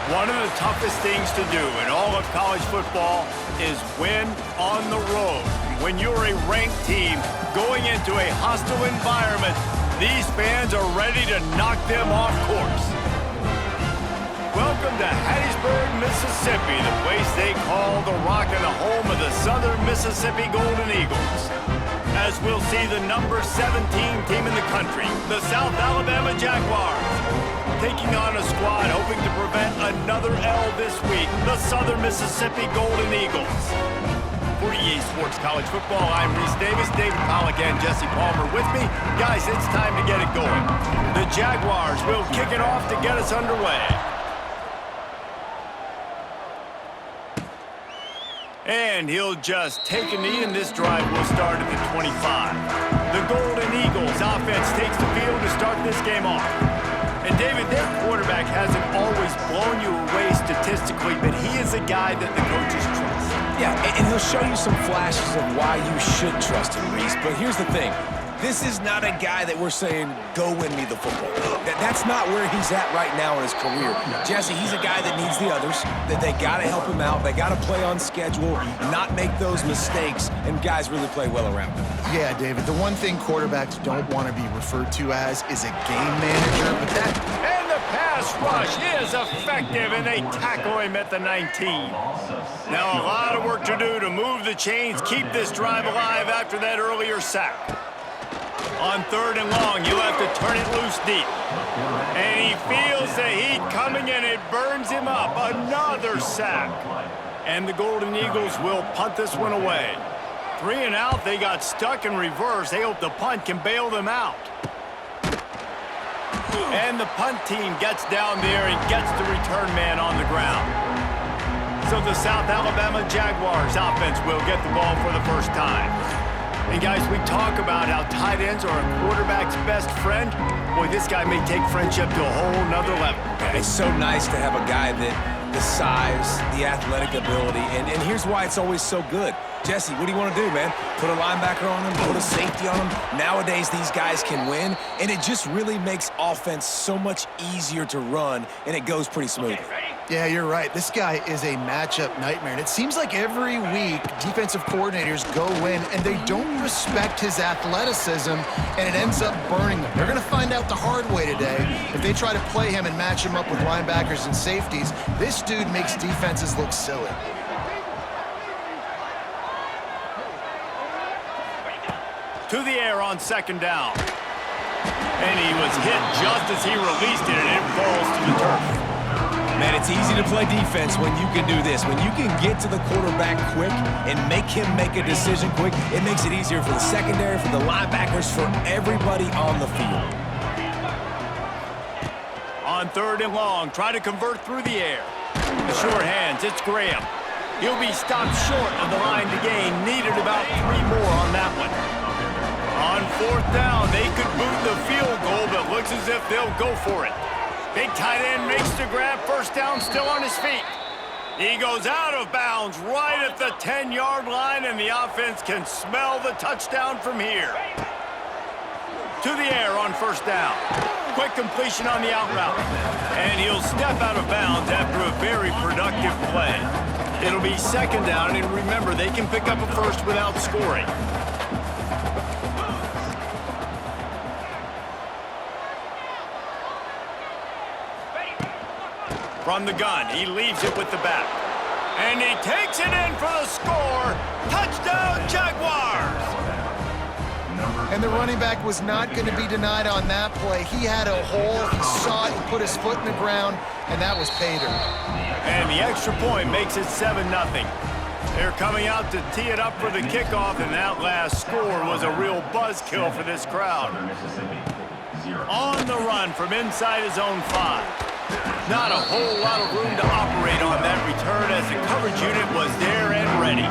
One of the toughest things to do in all of college football is win on the road. When you're a ranked team going into a hostile environment, these fans are ready to knock them off course. Welcome to Hattiesburg, Mississippi, the place they call the Rock and the home of the Southern Mississippi Golden Eagles. As we'll see the number 17 team in the country, the South Alabama Jaguars, taking on a squad hoping to prevent another L this week, the Southern Mississippi Golden Eagles. For EA Sports College Football, I'm Reese Davis, David Pollack, and Jesse Palmer with me. Guys, it's time to get it going. The Jaguars will kick it off to get us underway. And he'll just take a knee, and this drive will start at the 25. The Golden Eagles offense takes the field to start this game off. And David, their quarterback hasn't always blown you away statistically, but he is a guy that the coaches trust. Yeah, and he'll show you some flashes of why you should trust him, Reese. But here's the thing. This is not a guy that we're saying, go win me the football. That's not where he's at right now in his career. Jesse, he's a guy that needs the others, that they got to help him out. They got to play on schedule, not make those mistakes, and guys really play well around him. Yeah, David, the one thing quarterbacks don't want to be referred to as is a game manager, but that... And the pass rush is effective, and they tackle him at the 19. Now a lot of work to do to move the chains, keep this drive alive after that earlier sack. On 3rd and long, you'll have to turn it loose deep. And he feels the heat coming, and it burns him up. Another sack. And the Golden Eagles will punt this one away. 3 and out, they got stuck in reverse. They hope the punt can bail them out. And the punt team gets down there and gets the return man on the ground. So the South Alabama Jaguars offense will get the ball for the first time. And guys, we talk about how tight ends are a quarterback's best friend. Boy, this guy may take friendship to a whole nother level. Yeah, it's so nice to have a guy that the size, the athletic ability, and here's why it's always so good. Jesse, what do you want to do, man? Put a linebacker on him, put a safety on him. Nowadays, these guys can win, and it just really makes offense so much easier to run, and it goes pretty smoothly. Yeah, you're right. This guy is a matchup nightmare, and it seems like every week defensive coordinators go in and they don't respect his athleticism, and it ends up burning them. They're going to find out the hard way today. If they try to play him and match him up with linebackers and safeties, this dude makes defenses look silly. To the air on 2nd down. And he was hit just as he released it, and it falls to the turf. Man, it's easy to play defense when you can do this. When you can get to the quarterback quick and make him make a decision quick, it makes it easier for the secondary, for the linebackers, for everybody on the field. On 3rd and long, try to convert through the air. The short hands, it's Graham. He'll be stopped short of the line to gain. Needed about 3 more on that one. On 4th down, they could boot the field goal, but looks as if they'll go for it. Big tight end makes the grab, 1st down, still on his feet. He goes out of bounds right at the 10-yard line, and the offense can smell the touchdown from here. To the air on 1st down. Quick completion on the out route. And he'll step out of bounds after a very productive play. It'll be 2nd down, and remember, they can pick up a first without scoring. From the gun, he leaves it with the back. And he takes it in for the score. Touchdown, Jaguars! And the running back was not going to be denied on that play. He had a hole, he saw it, he put his foot in the ground, and that was pay dirt. And the extra point makes it 7-0. They're coming out to tee it up for the kickoff, and that last score was a real buzzkill for this crowd. On the run from inside his own 5. Not a whole lot of room to operate on that return as the coverage unit was there and ready.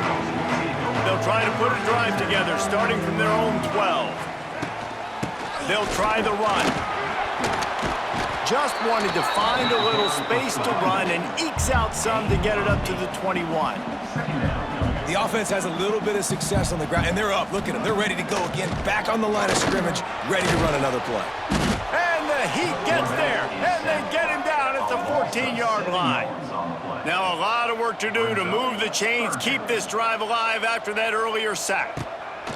They'll try to put a drive together starting from their own 12. They'll try the run. Just wanted to find a little space to run and ekes out some to get it up to the 21. The offense has a little bit of success on the ground, and they're up. Look at them. They're ready to go again, back on the line of scrimmage, ready to run another play. And the Heat gets there, and they get him down at the 14-yard line. Now a lot of work to do to move the chains, keep this drive alive after that earlier sack.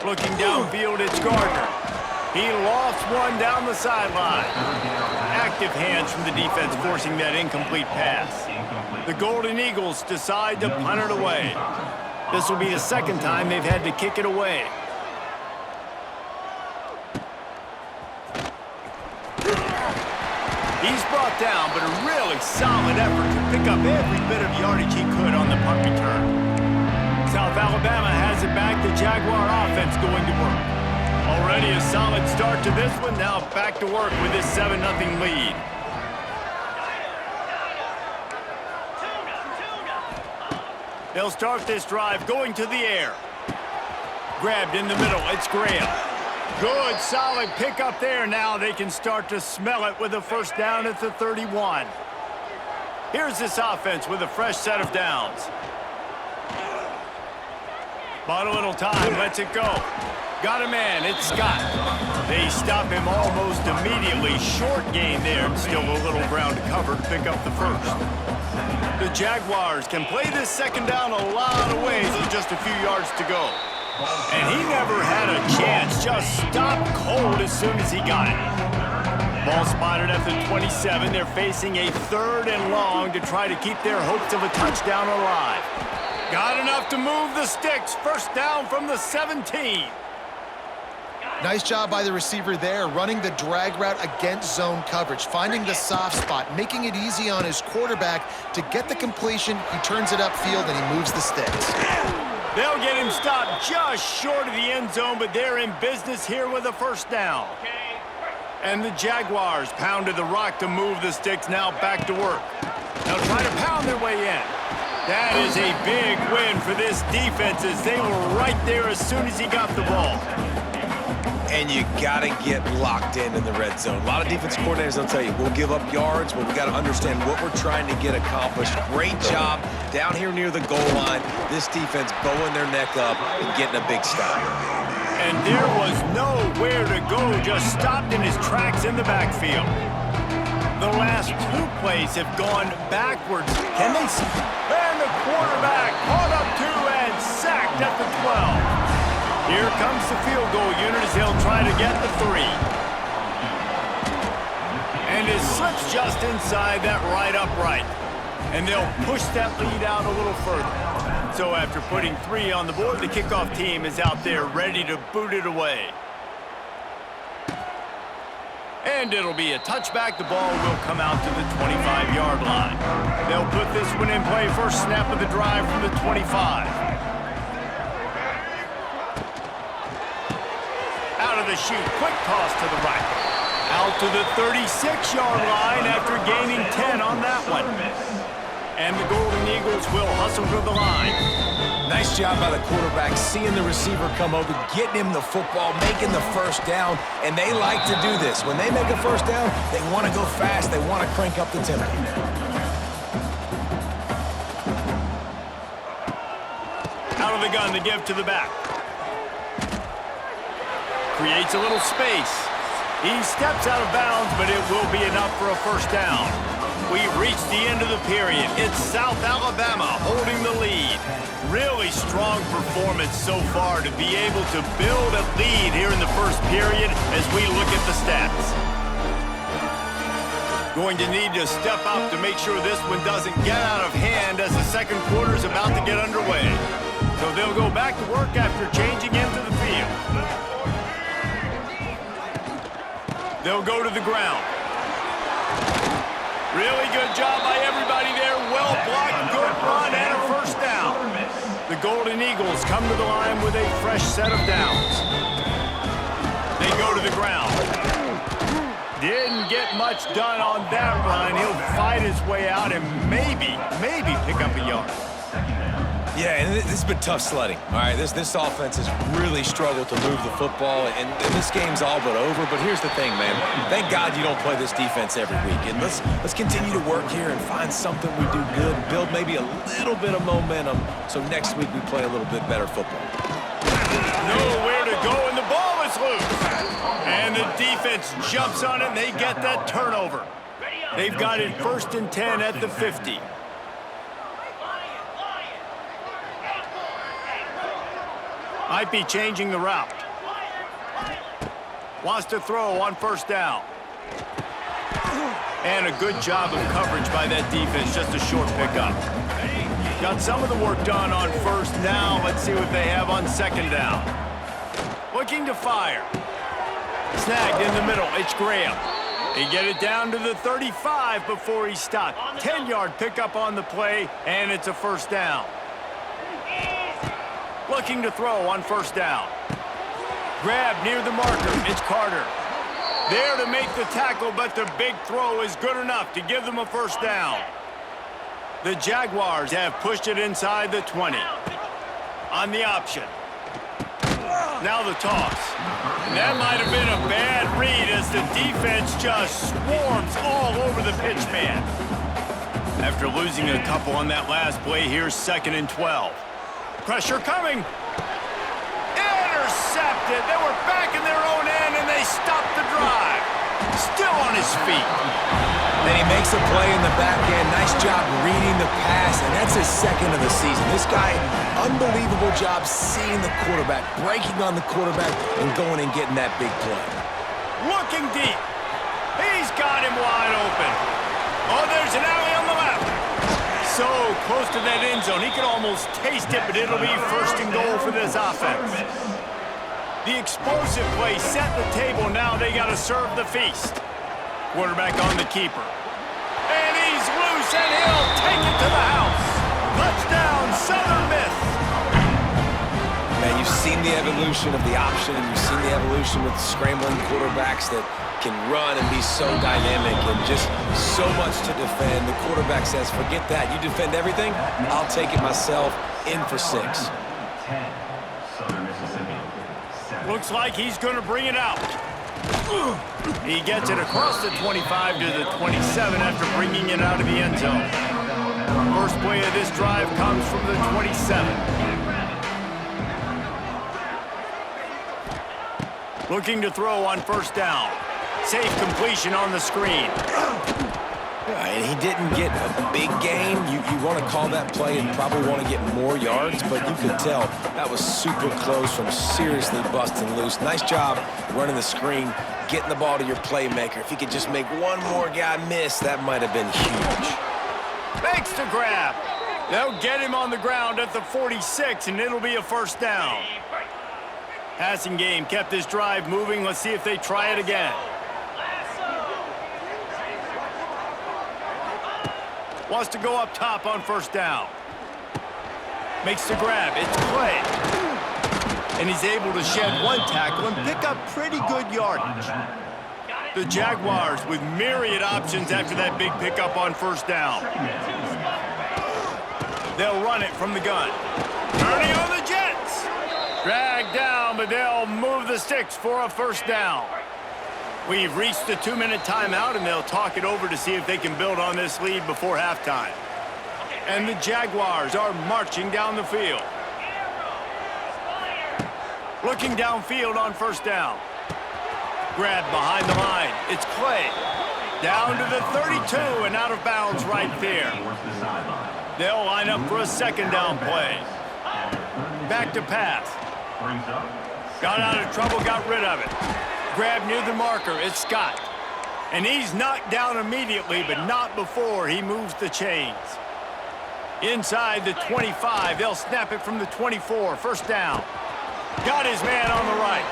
Looking downfield, it's Gardner. He lofts one down the sideline. Active hands from the defense forcing that incomplete pass. The Golden Eagles decide to punt it away. This will be the second time they've had to kick it away. He's brought down, but a really solid effort to pick up every bit of yardage he could on the punt return. South Alabama has it back. The Jaguar offense going to work. Already a solid start to this one. Now back to work with this 7-0 lead. They'll start this drive going to the air. Grabbed in the middle. It's Graham. Good, solid pickup there. Now they can start to smell it with a first down at the 31. Here's this offense with a fresh set of downs. Bought a little time, lets it go. Got a man, it's Scott. They stop him almost immediately. Short gain there, and still a little ground to cover to pick up the first. The Jaguars can play this second down a lot of ways with just a few yards to go. And he never had a chance, just stopped cold as soon as he got it. Ball spotted at the 27. They're facing a 3rd and long to try to keep their hopes of a touchdown alive. Got enough to move the sticks. First down from the 17. Nice job by the receiver there, running the drag route against zone coverage, finding the soft spot, making it easy on his quarterback to get the completion. He turns it upfield and he moves the sticks. They'll get him stopped just short of the end zone, but they're in business here with a first down. And the Jaguars pounded the rock to move the sticks, now back to work. They'll try to pound their way in. That is a big win for this defense as they were right there as soon as he got the ball. And you got to get locked in the red zone. A lot of defense coordinators will tell you, we'll give up yards, but we got to understand what we're trying to get accomplished. Great job down here near the goal line. This defense bowing their neck up and getting a big stop. And there was nowhere to go, just stopped in his tracks in the backfield. The last 2 plays have gone backwards. Can they? And the quarterback caught up 2 and sacked at the 12. Here comes the field goal unit as he'll try to get the 3. And it slips just inside that right upright. And they'll push that lead out a little further. So after putting 3 on the board, the kickoff team is out there ready to boot it away. And it'll be a touchback. The ball will come out to the 25-yard line. They'll put this one in play. First snap of the drive from the 25. Out of the chute, quick toss to the right. Out to the 36-yard line after gaining 10 on that one. And the Golden Eagles will hustle to the line. Nice job by the quarterback, seeing the receiver come over, getting him the football, making the first down, and they like to do this. When they make a first down, they want to go fast, they want to crank up the tempo. Out of the gun to give to the back. Creates a little space. He steps out of bounds, but it will be enough for a first down. We've reached the end of the period. It's South Alabama holding the lead. Really strong performance so far to be able to build a lead here in the first period as we look at the stats. Going to need to step up to make sure this one doesn't get out of hand as the second quarter is about to get underway. So they'll go back to work after changing into the field. They'll go to the ground. Really good job by everybody there. Well blocked, good run, and a first down. The Golden Eagles come to the line with a fresh set of downs. They go to the ground. Didn't get much done on that run. He'll fight his way out and maybe pick up a yard. Yeah, and this has been tough sledding. All right, this offense has really struggled to move the football, and this game's all but over. But here's the thing, man. Thank God you don't play this defense every week. And let's continue to work here and find something we do good, build maybe a little bit of momentum, so next week we play a little bit better football. Nowhere to go, and the ball is loose. And the defense jumps on it, and they get that turnover. They've got it 1st and 10 at the 50. Might be changing the route. Wants to throw on 1st down. And a good job of coverage by that defense, just a short pickup. Got some of the work done on 1st down. Let's see what they have on 2nd down. Looking to fire. Snagged in the middle, it's Graham. They get it down to the 35 before he stopped. 10-yard pickup on the play, and it's a 1st down. Looking to throw on 1st down. Grab near the marker. It's Carter. There to make the tackle, but the big throw is good enough to give them a 1st down. The Jaguars have pushed it inside the 20. On the option. Now the toss. And that might have been a bad read as the defense just swarms all over the pitch man. After losing a couple on that last play, here's 2nd and 12. Pressure coming. Intercepted. They were back in their own end, and they stopped the drive. Still on his feet. Then he makes a play in the back end. Nice job reading the pass, and that's his 2nd of the season. This guy, unbelievable job seeing the quarterback, breaking on the quarterback, and going and getting that big play. Looking deep. He's got him wide open. Oh, there's an alley on the left. So close to that end zone. He could almost taste it, but it'll be 1st and goal for this offense. The explosive play set the table. Now they got to serve the feast. Quarterback on the keeper. And he's loose, and he'll take it to the house. Touchdown, Southern Miss. Man, you've seen the evolution of the option, and you've seen the evolution with scrambling quarterbacks that can run and be so dynamic and just so much to defend. The quarterback says, forget that. You defend everything, I'll take it myself. In for 6. Looks like he's going to bring it out. He gets it across the 25 to the 27 after bringing it out of the end zone. First play of this drive comes from the 27. Looking to throw on 1st down. Safe completion on the screen. And he didn't get a big gain. You want to call that play and probably want to get more yards, but you could tell that was super close from seriously busting loose. Nice job running the screen, getting the ball to your playmaker. If he could just make one more guy miss, that might have been huge. Makes the grab. They'll get him on the ground at the 46, and it'll be a 1st down. Passing game kept this drive moving. Let's see if they try it again. Wants to go up top on 1st down. Makes the grab. It's Clay. And he's able to shed one tackle and pick up pretty good yardage. The Jaguars with myriad options after that big pickup on 1st down. They'll run it from the gun. Turning on the Jets. Dragged down, but they'll move the sticks for a 1st down. We've reached the 2-minute timeout, and they'll talk it over to see if they can build on this lead before halftime. And the Jaguars are marching down the field. Looking downfield on 1st down. Grab behind the line. It's Clay. Down to the 32 and out of bounds right there. They'll line up for a 2nd down play. Back to pass. Got out of trouble, got rid of it. Grab near the marker, it's Scott. And he's knocked down immediately, but not before he moves the chains. Inside the 25, they'll snap it from the 24, 1st down. Got his man on the right.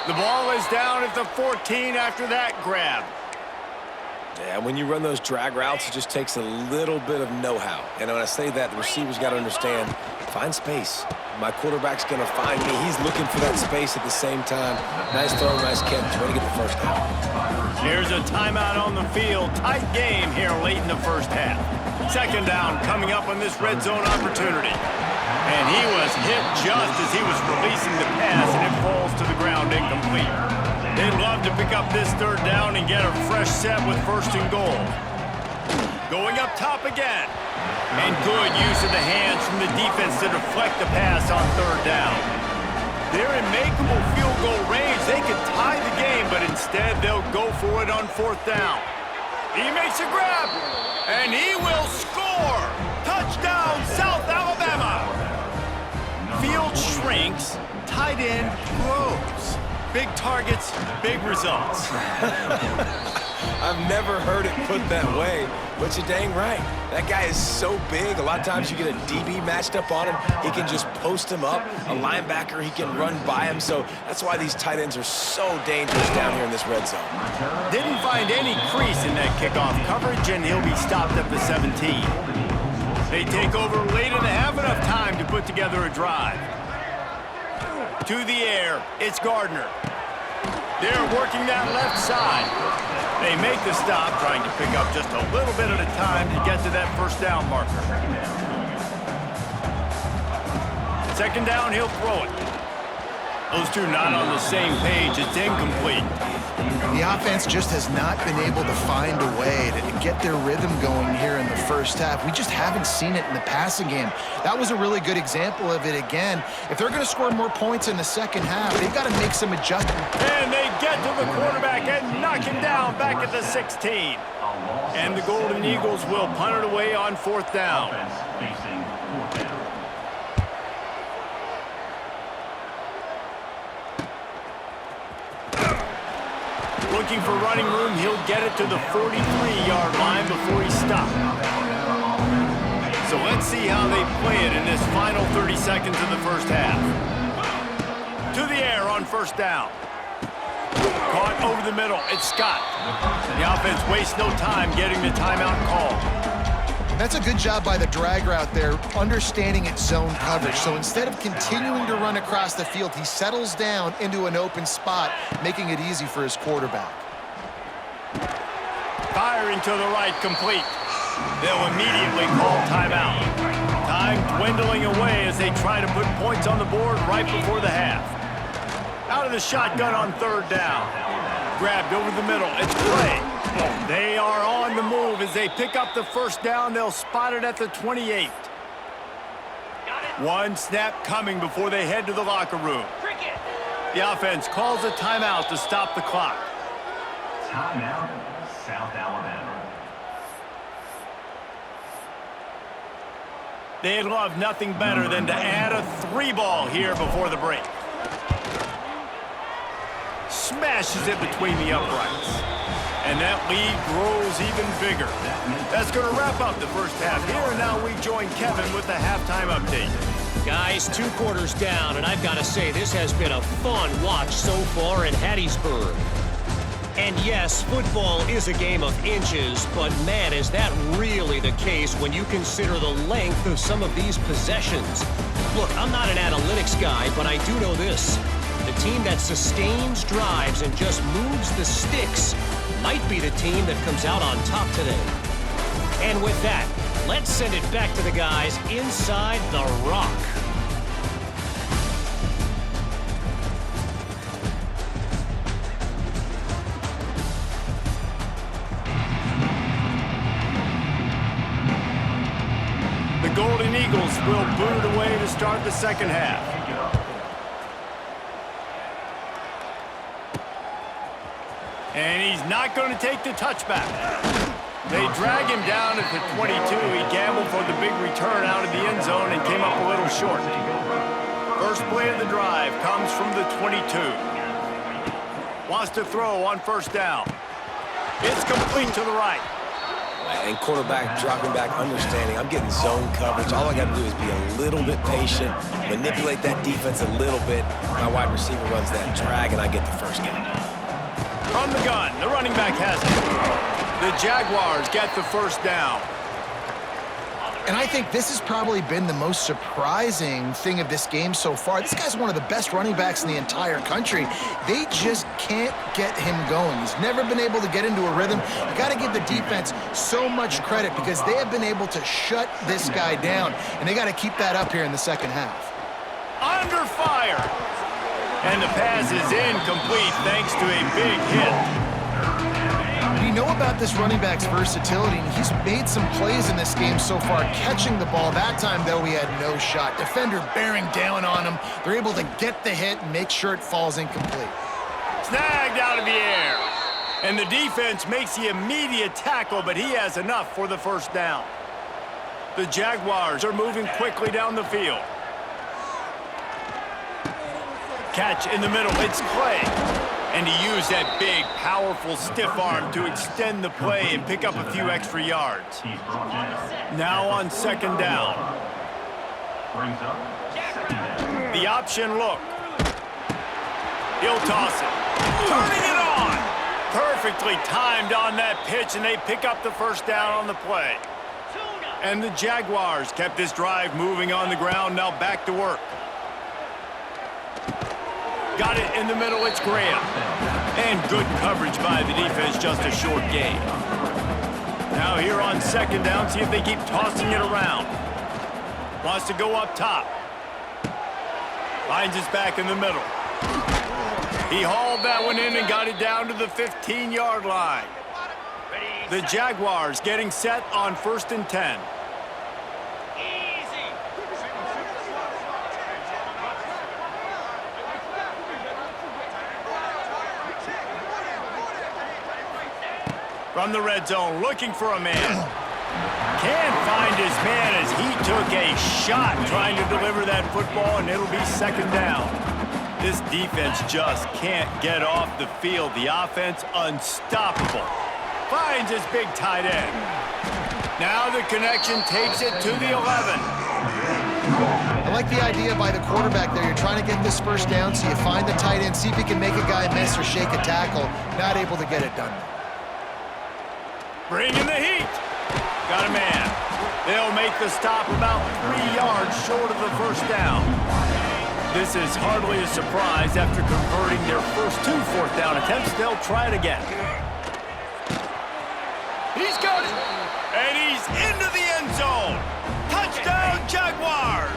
The ball is down at the 14 after that grab. Yeah, when you run those drag routes, it just takes a little bit of know-how. And when I say that, the receiver's got to understand, find space. My quarterback's going to find me. He's looking for that space at the same time. Nice throw, nice catch. Way to get the 1st down. Here's a timeout on the field. Tight game here late in the 1st half. 2nd down coming up on this red zone opportunity. And he was hit just as he was releasing the pass, and it falls to the ground incomplete. They'd love to pick up this third down and get a fresh set with 1st and goal. Going up top again. And good use of the hands from the defense to deflect the pass on 3rd down. They're in makeable field goal range. They could tie the game, but instead they'll go for it on 4th down. He makes a grab, and he will score! Touchdown, South Alabama! Field shrinks, tight end grows. Big targets, big results. I've never heard it put that way, but you're dang right. That guy is so big. A lot of times you get a DB matched up on him. He can just post him up. A linebacker, he can run by him. So that's why these tight ends are so dangerous down here in this red zone. Didn't find any crease in that kickoff coverage, and he'll be stopped at the 17. They take over late in the half, enough time to put together a drive. To the air, it's Gardner. They're working that left side. They make the stop, trying to pick up just a little bit at a time to get to that 1st down marker. 2nd down, he'll throw it. Those two not on the same page. It's incomplete. The offense just has not been able to find a way to get their rhythm going here in the 1st half. We just haven't seen it in the passing game. That was a really good example of it again. If they're going to score more points in the 2nd half, they've got to make some adjustments. And they get to the quarterback and knock him down back at the 16. And the Golden Eagles will punt it away on 4th down. Looking for running room, he'll get it to the 43-yard line before he's stopped. So let's see how they play it in this final 30 seconds of the 1st half. To the air on 1st down. Caught over the middle, it's Scott. The offense wastes no time getting the timeout call. That's a good job by the drag route there, understanding its zone coverage. So instead of continuing to run across the field, he settles down into an open spot, making it easy for his quarterback. Firing to the right, complete. They'll immediately call timeout. Time dwindling away as they try to put points on the board right before the half. Out of the shotgun on 3rd down. Grabbed over the middle, it's Clay. They are on the move as they pick up the 1st down. They'll spot it at the 28. One snap coming before they head to the locker room. The offense calls a timeout to stop the clock. Timeout, South Alabama. They'd love nothing better than to add a 3-ball here before the break. Smashes it between the uprights. And that lead grows even bigger. That's going to wrap up the 1st half here, and now we join Kevin with the halftime update. Guys, 2 quarters down, and I've got to say, this has been a fun watch so far in Hattiesburg. And yes, football is a game of inches, but man, is that really the case when you consider the length of some of these possessions. Look, I'm not an analytics guy, but I do know this. The team that sustains drives and just moves the sticks might be the team that comes out on top today. And with that, let's send it back to the guys inside the rock. The Golden Eagles will boot it away to start the 2nd half. And he's not going to take the touchback. They drag him down at the 22. He gambled for the big return out of the end zone and came up a little short. First play of the drive comes from the 22. Wants to throw on 1st down. It's complete to the right. And quarterback dropping back, understanding I'm getting zone coverage. All I got to do is be a little bit patient, manipulate that defense a little bit. My wide receiver runs that drag, and I get the 1st down. From the gun, the running back has it. The Jaguars get the 1st down. And I think this has probably been the most surprising thing of this game so far. This guy's one of the best running backs in the entire country. They just can't get him going. He's never been able to get into a rhythm. You got to give the defense so much credit because they have been able to shut this guy down, and they got to keep that up here in the second half. Under fire. And the pass is incomplete thanks to a big hit. We know about this running back's versatility, and he's made some plays in this game so far catching the ball. That time, though, he had no shot. Defender bearing down on him. They're able to get the hit and make sure it falls incomplete. Snagged out of the air. And the defense makes the immediate tackle, but he has enough for the first down. The Jaguars are moving quickly down the field. Catch in the middle. It's Clay. And he used that big, powerful, stiff arm to extend the play and pick up a few extra yards. Now on second down. The option look. He'll toss it. Turning it on. Perfectly timed on that pitch, and they pick up the first down on the play. And the Jaguars kept this drive moving on the ground. Now back to work. Got it in the middle, it's Graham. And good coverage by the defense, just a short gain. Now here on second down, see if they keep tossing it around. Wants to go up top. Finds his back in the middle. He hauled that one in and got it down to the 15-yard line. The Jaguars getting set on 1st and 10. From the red zone, looking for a man. Can't find his man as he took a shot trying to deliver that football, and it'll be second down. This defense just can't get off the field. The offense unstoppable. Finds his big tight end. Now the connection takes it to the 11. I like the idea by the quarterback there. You're trying to get this first down, so you find the tight end, see if he can make a guy miss or shake a tackle. Not able to get it done. Bringing the heat. Got a man. They'll make the stop about 3 yards short of the first down. This is hardly a surprise. After converting their first 2 fourth down attempts, they'll try it again. He's got it. And he's into the end zone. Touchdown, Jaguars.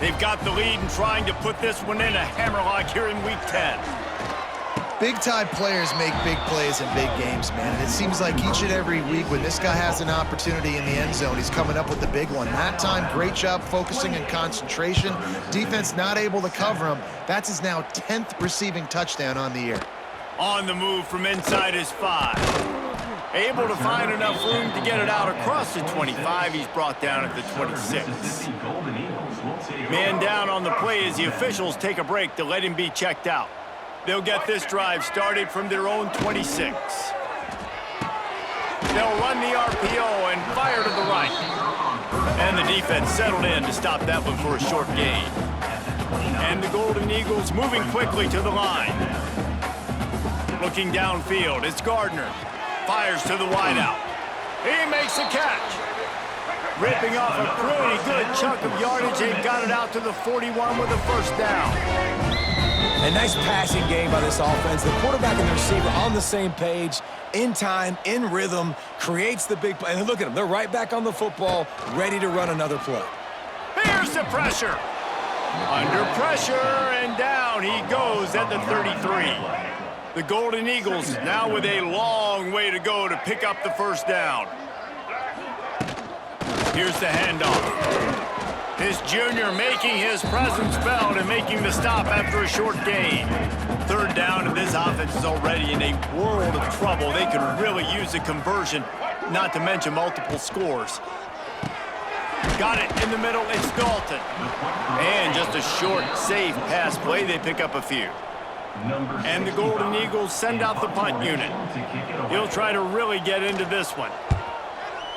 They've got the lead and trying to put this one in a hammerlock here in Week 10. Big-time players make big plays in big games, man. And it seems like each and every week when this guy has an opportunity in the end zone, he's coming up with the big one. That time, great job focusing and concentration. Defense not able to cover him. That's his now 10th receiving touchdown on the year. On the move from inside his 5. Able to find enough room to get it out across the 25. He's brought down at the 26. Man down on the play as the officials take a break to let him be checked out. They'll get this drive started from their own 26. They'll run the RPO and fire to the right. And the defense settled in to stop that one for a short gain. And the Golden Eagles moving quickly to the line. Looking downfield, it's Gardner. Fires to the wideout. He makes the catch. Ripping off a pretty good chunk of yardage. They've got it out to the 41 with a first down. A nice passing game by this offense. The quarterback and the receiver on the same page, in time, in rhythm, creates the big play. And look at them. They're right back on the football, ready to run another play. Here's the pressure. Under pressure, and down he goes at the 33. The Golden Eagles now with a long way to go to pick up the first down. Here's the handoff. This junior making his presence felt and making the stop after a short gain. Third down, and this offense is already in a world of trouble. They could really use a conversion, not to mention multiple scores. Got it in the middle, it's Dalton. And just a short, safe pass play, they pick up a few. And the Golden Eagles send out the punt unit. He'll try to really get into this one.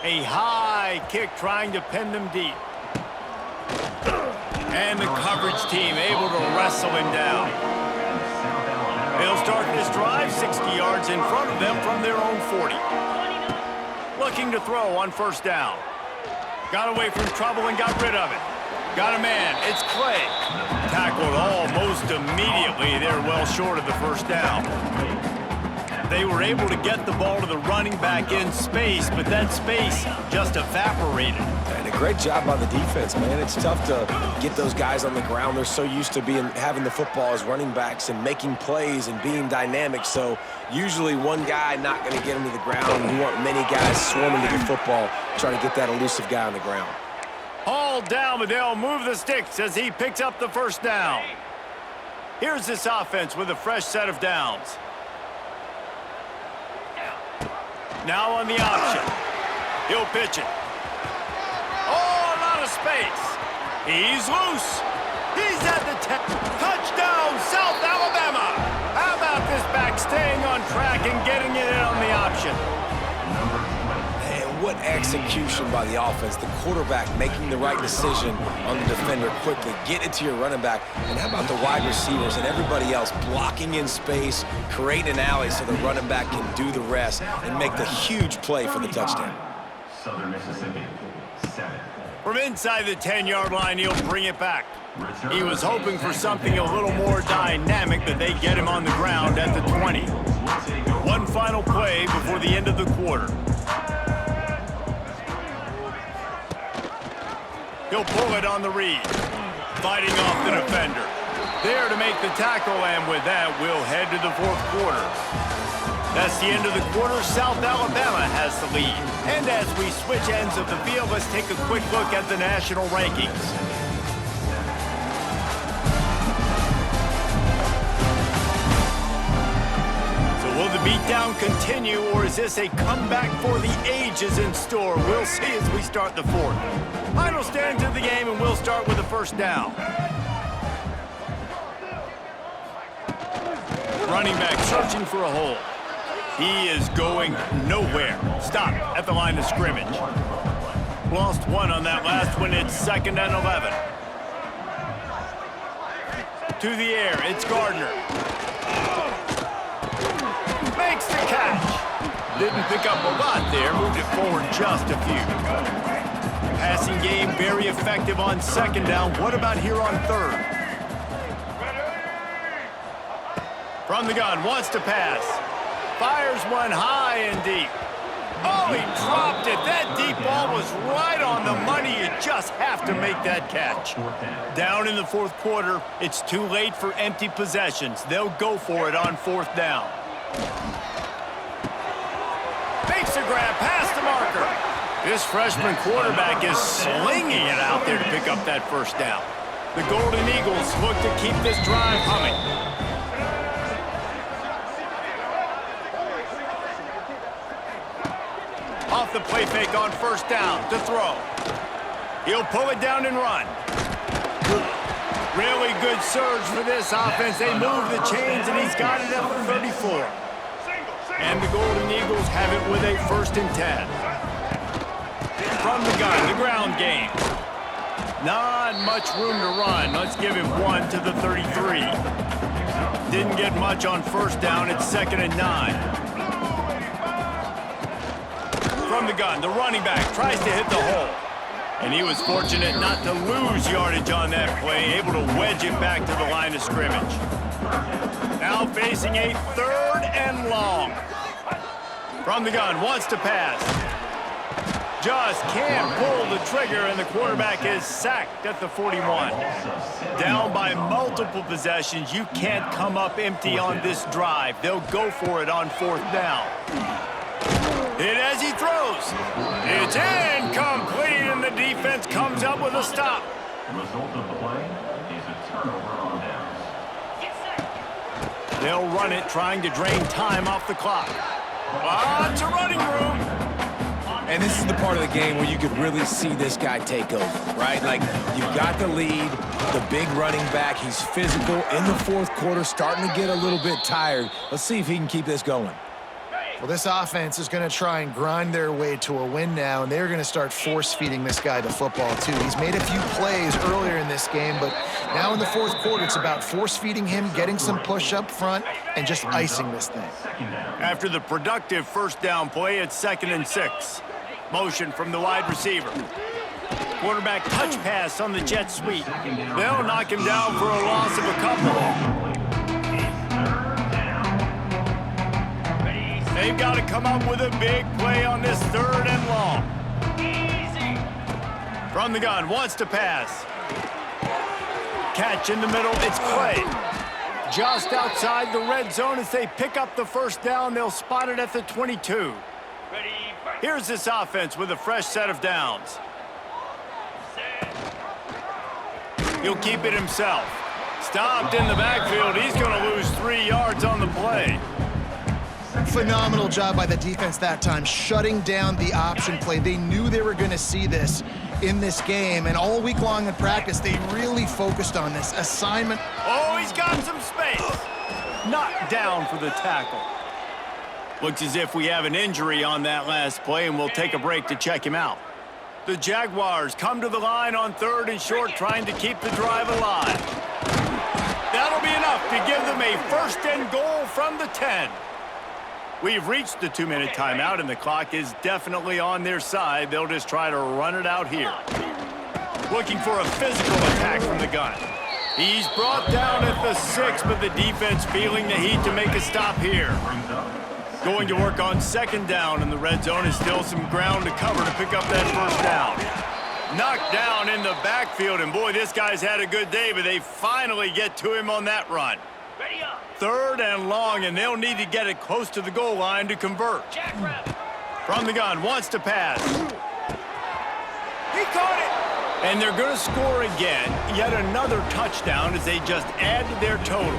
A high kick trying to pin them deep. And the coverage team able to wrestle him down. They'll start this drive 60 yards in front of them from their own 40. Looking to throw on first down. Got away from trouble and got rid of it. Got a man. It's Clay. Tackled almost immediately. They're well short of the first down. They were able to get the ball to the running back in space, but that space just evaporated. And a great job by the defense, man. It's tough to get those guys on the ground. They're so used to having the football as running backs and making plays and being dynamic. So usually one guy not going to get him to the ground. You want many guys swarming to the football, trying to get that elusive guy on the ground. Hauled down, but they'll move the sticks as he picks up the first down. Here's this offense with a fresh set of downs. Now on the option. He'll pitch it. Oh, a lot of space. He's loose. He's at the 10. Touchdown, South Alabama. How about this back staying on track and getting it in on the option? And what execution by the offense. The quarterback making the right decision on the defender quickly. Get it to your running back. And how about the wide receivers and everybody else blocking in space, creating an alley so the running back can do the rest and make the huge play for the touchdown. Southern Mississippi, 7. From inside the 10-yard line, he'll bring it back. He was hoping for something a little more dynamic, but they get him on the ground at the 20. One final play before the end of the quarter. He'll pull it on the read. Fighting off the defender. There to make the tackle, and with that, we'll head to the fourth quarter. That's the end of the quarter. South Alabama has the lead. And as we switch ends of the field, let's take a quick look at the national rankings. So will the beatdown continue, or is this a comeback for the ages in store? We'll see as we start the fourth. Final stands of the game, and we'll start with the first down. Running back searching for a hole. He is going nowhere. Stop at the line of scrimmage. Lost one on that last one. It's 2nd and 11. To the air. It's Gardner. Makes the catch. Didn't pick up a lot there. Moved it forward just a few. Passing game very effective on 2nd down. What about here on 3rd? From the gun. Wants to pass. Fires one high and deep. Oh, he dropped it. That deep ball was right on the money. You just have to make that catch. Down in the fourth quarter, it's too late for empty possessions. They'll go for it on 4th down. Makes a grab past the marker. This freshman quarterback is slinging it out there to pick up that first down. The Golden Eagles look to keep this drive humming. Off the play fake on 1st down to throw. He'll pull it down and run. Really good surge for this offense. They move the chains, and he's got it at the 34. And the Golden Eagles have it with a 1st and 10. From the gun, the ground game. Not much room to run. Let's give him 1 to the 33. Didn't get much on 1st down. It's 2nd and 9. From the gun, the running back tries to hit the hole. And he was fortunate not to lose yardage on that play, able to wedge it back to the line of scrimmage. Now facing a 3rd and long. From the gun, wants to pass. Just can't pull the trigger, and the quarterback is sacked at the 41. Down by multiple possessions. You can't come up empty on this drive. They'll go for it on 4th down. Hit as he throws. It's incomplete, and the defense comes up with a stop. The result of the play is a turnover on downs. They'll run it, trying to drain time off the clock. Lots of running room. And this is the part of the game where you could really see this guy take over, right? Like, you've got the lead, the big running back. He's physical in the fourth quarter, starting to get a little bit tired. Let's see if he can keep this going. Well, this offense is going to try and grind their way to a win now, and they're going to start force-feeding this guy the football, too. He's made a few plays earlier in this game, but now in the fourth quarter, it's about force-feeding him, getting some push up front, and just icing this thing. After the productive 1st down play, it's 2nd and 6. Motion from the wide receiver. Quarterback touch pass on the jet sweep. They'll knock him down for a loss of a couple. They've got to come up with a big play on this 3rd and long. From the gun, wants to pass. Catch in the middle, it's Clay. Just outside the red zone as they pick up the first down. They'll spot it at the 22. Here's this offense with a fresh set of downs. He'll keep it himself. Stopped in the backfield. He's going to lose 3 yards on the play. Phenomenal job by the defense that time, shutting down the option play. They knew they were going to see this in this game, and all week long in practice, they really focused on this assignment. Oh, he's got some space. Knocked down for the tackle. Looks as if we have an injury on that last play, and we'll take a break to check him out. The Jaguars come to the line on 3rd and short, trying to keep the drive alive. That'll be enough to give them a 1st and goal from the 10. We've reached the 2-minute timeout, and the clock is definitely on their side. They'll just try to run it out here. Looking for a physical attack from the gun. He's brought down at the 6, but the defense feeling the heat to make a stop here. Going to work on 2nd down, and the red zone is still some ground to cover to pick up that 1st down. Knocked down in the backfield, and boy, this guy's had a good day, but they finally get to him on that run. 3rd and long, and they'll need to get it close to the goal line to convert. From the gun, wants to pass. He caught it! And they're going to score again. Yet another touchdown as they just add to their total.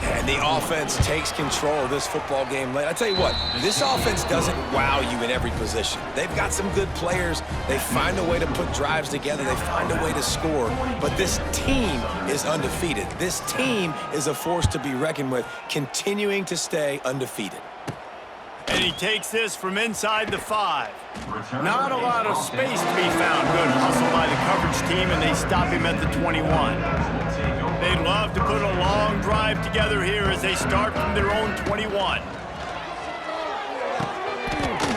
And the offense takes control of this football game late. I tell you what, this offense doesn't wow you in every position. They've got some good players. They find a way to put drives together. They find a way to score. But this team is undefeated. This team is a force to be reckoned with, continuing to stay undefeated. And he takes this from inside the 5. Not a lot of space to be found. Good hustle by the coverage team, and they stop him at the 21. They'd love to put a long drive together here as they start from their own 21.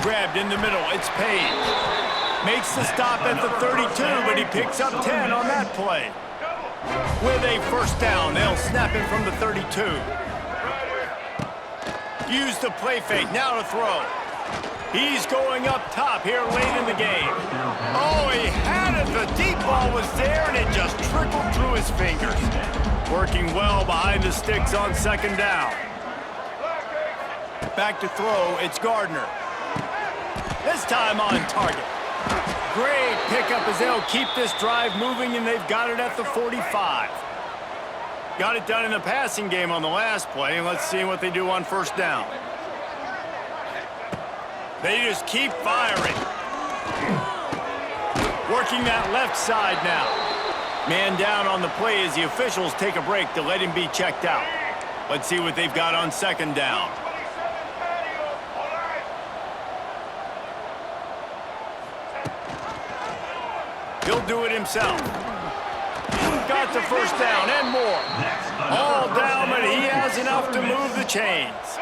Grabbed in the middle, it's Page. Makes the stop at the 32, but he picks up 10 on that play. With a 1st down, they'll snap it from the 32. Use the play fake, now to throw. He's going up top here late in the game. Oh, he had it. The deep ball was there, and it just trickled through his fingers. Working well behind the sticks on 2nd down. Back to throw, it's Gardner. This time on target. Great pickup as they'll keep this drive moving, and they've got it at the 45. Got it done in the passing game on the last play, and let's see what they do on 1st down. They just keep firing. Working that left side now. Man down on the play as the officials take a break to let him be checked out. Let's see what they've got on 2nd down. He'll do it himself. Got the 1st down and more. All down, but he has enough to move the chains.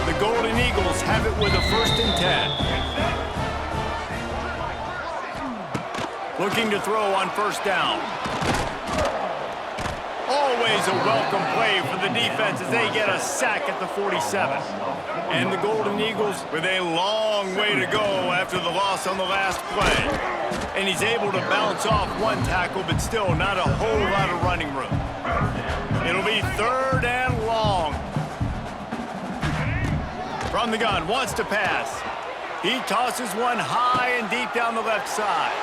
The Golden Eagles have it with a 1st and 10. Looking to throw on 1st down. Always a welcome play for the defense as they get a sack at the 47. And the Golden Eagles with a long way to go after the loss on the last play. And he's able to bounce off 1 tackle, but still not a whole lot of running room. It'll be 3rd and long. From the gun, wants to pass. He tosses one high and deep down the left side.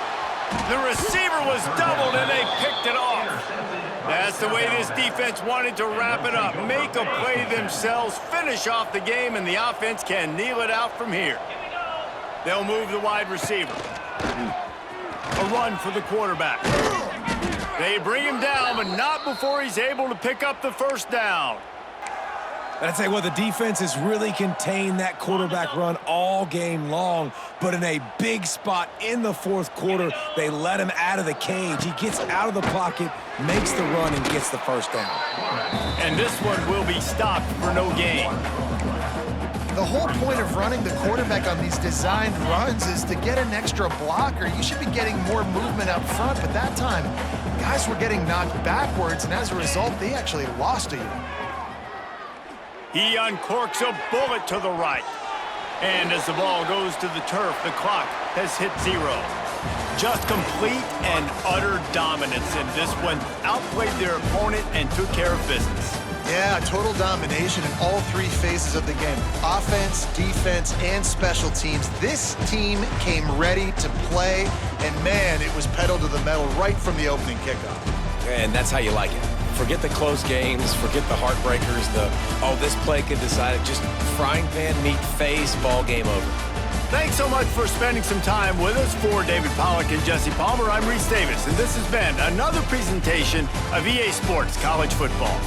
The receiver was doubled, and they picked it off. That's the way this defense wanted to wrap it up. Make a play themselves, finish off the game, and the offense can kneel it out from here. They'll move the wide receiver. A run for the quarterback. They bring him down, but not before he's able to pick up the 1st down. I'd say, well, the defense has really contained that quarterback run all game long, but in a big spot in the 4th quarter, they let him out of the cage. He gets out of the pocket, makes the run, and gets the 1st down. And this one will be stopped for no gain. The whole point of running the quarterback on these designed runs is to get an extra blocker. You should be getting more movement up front, but that time, guys were getting knocked backwards, and as a result, they actually lost a yard. He uncorks a bullet to the right. And as the ball goes to the turf, the clock has hit 0. Just complete and utter dominance in this one. Outplayed their opponent and took care of business. Yeah, total domination in all 3 phases of the game. Offense, defense, and special teams. This team came ready to play, and man, it was pedal to the metal right from the opening kickoff. And that's how you like it. Forget the close games, forget the heartbreakers, this play could decide it. Just frying pan, meat face, ball game over. Thanks so much for spending some time with us. For David Pollack and Jesse Palmer, I'm Reese Davis, and this has been another presentation of EA Sports College Football.